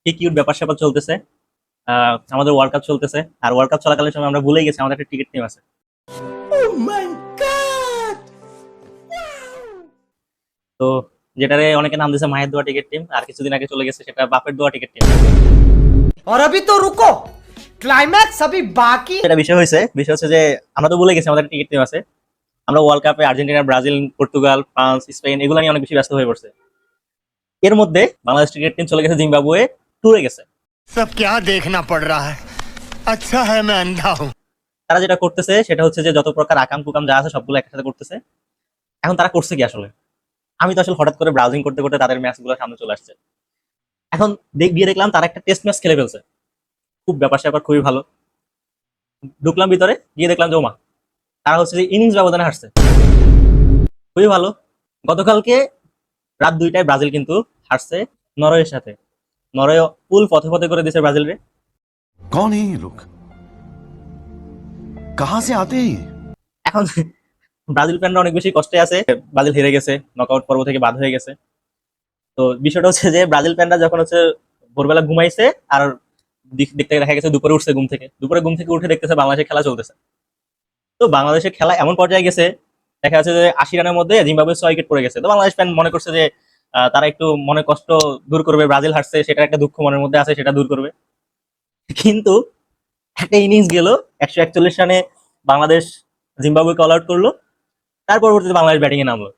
কি কিউট ব্যাপার স্যাপার চলতেছে। আমাদের ওয়ার্ল্ড কাপ চলতেছে, আর ওয়ার্ল্ড কাপ চলাকালীন সময় আমরা ভুলেই গেছি আমাদের একটা টিকিট টিম আছে। তো যেটারে অনেকে নাম দিয়েছে মায়ের দোয়া টিকিট টিম, আর কিছুদিন আগে চলে গেছে সেটা বাপের দোয়া টিকিট টিম। और अभी तो रुको, क्लाइमैक्स अभी बाकी। এটা বিষয় হচ্ছে যে আমরা তো ভুলে গেছি আমাদের টিকিট টিম আছে। আমরা ওয়ার্ল্ড কাপে Argentina, Brazil, Portugal, France, Spain এগুলো নিয়ে অনেক বেশি ব্যস্ত হয়ে পড়ছে। এর মধ্যে বাংলাদেশ ক্রিকেট টিম চলে গেছে জিম্বাবুয়ে ট্যুরে গেছে। सब क्या देखना पड़ रहा है। अच्छा है मैं अंधा हूँ। তারা যেটা করতেছে সেটা হচ্ছে যে যত প্রকার আকাম কুকাম যা আছে সবগুলো একসাথে করতেছে। এখন তারা করছে কি আসলে? আমি তো আসলে হঠাৎ করে ব্রাউজিং করতে করতে তাদের ম্যাচগুলো সামনে চলে আসছে। এখন গিয়ে দেখলাম তারা একটা টেস্ট ম্যাচ খেলে ফেলছে। খুব ব্যাপার স্যাপার খুবই ভালো। ঢুকলাম ভিতরে, গিয়ে দেখলাম যে ওমা, তারা হচ্ছে যে ইনিংস ব্যবধানে হারছে। খুবই ভালো। গতকালকে রাত 2টায় ব্রাজিল কিন্তু হারছে নরওয়ের সাথে। নরওয়ে ফুল পথে পথে করে দিয়েছে ব্রাজিল রে। कौन है ये लोग? कहां से आते हैं ये? এখন ব্রাজিল ফ্যানরা অনেক বেশি কষ্টে আছে, ব্রাজিল হেরে গেছে, নকআউট পর্ব থেকে বাদ হয়ে গেছে। তো বিষয়টা হচ্ছে যে ব্রাজিল ফ্যানরা যখন হচ্ছে ভোরবেলা ঘুমাইছে, আর দেখতে দেখা গেছে দুপুরে উঠছে দুপুরে ঘুম থেকে উঠে দেখতেছে বাংলাদেশের খেলা চলতেছে। তো বাংলাদেশের খেলা এমন পর্যায়ে গেছে, দেখা যাচ্ছে যে 80 রানের মধ্যে জিম্বাবুয়ে 6 উইকেট পড়ে গেছে। তো বাংলাদেশ ফ্যান মনে করছে যে তারা একটু মনে কষ্ট দূর করবে, ব্রাজিল হারছে সেটা একটা দুঃখ মনের মধ্যে আছে, সেটা দূর করবে। কিন্তু একটা ইনিংস গেল, 141 রানে বাংলাদেশ জিম্বাবুয়েকে অল আউট করলো। তার পরবর্তীতে বাংলাদেশ ব্যাটিং এ নামলো।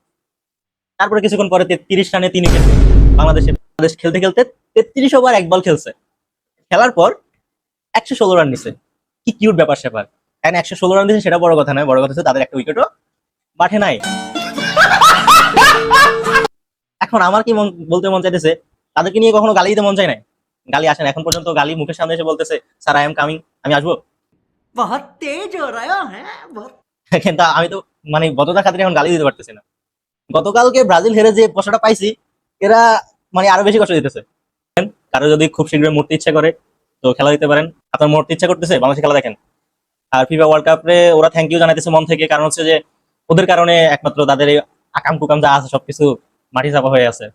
তারপরে কিছুক্ষণ পরে 33 রানে 3 উইকেট। বাংলাদেশ খেলতে খেলতে 33 ওভার 1 বল খেলছে। খেলার পর 116 রান নিছে। কি কিউট ব্যাপার স্যাপার। এখন 116 রান দিয়েছে সেটা বড় কথা নয়, বড় কথা হচ্ছে তাদের একটা উইকেটও মাঠে নাই। এখন আমার কি বলতে মন চাইতেছে, তাদেরকে নিয়ে কখনো গালি দিতে মন চায় নাই? গালি আসে না এখন পর্যন্ত। গালি মুখের সামনে এসে বলতেছে স্যার আই এম কামিং, আমি আসবো। बहुत तेज हो रहा है बहुत। কিন্তু আমি তো মানে বদতা খাতিরে এখন গালি দিতে পারতেছি না। গতকালকে ব্রাজিল হেরে যে কষ্টটা পাইছি, এরা মানে আরো বেশি কষ্ট দিতেছে। কারো যদি খুব শীঘ্রই মরতে ইচ্ছা করে তো খেলা দিতে পারেন। আপনার মরতে ইচ্ছা করতেছে, বাংলাদেশের খেলা দেখেন। আর ফিফা ওয়ার্ল্ড কাপে ওরা থ্যাংক ইউ জানাইতেছে মন থেকে, কারণ হচ্ছে যে ওদের কারণে একমাত্র তাদের এই আকাম কুকাম যা আছে সবকিছু মাটি চাপা হয়ে আছে।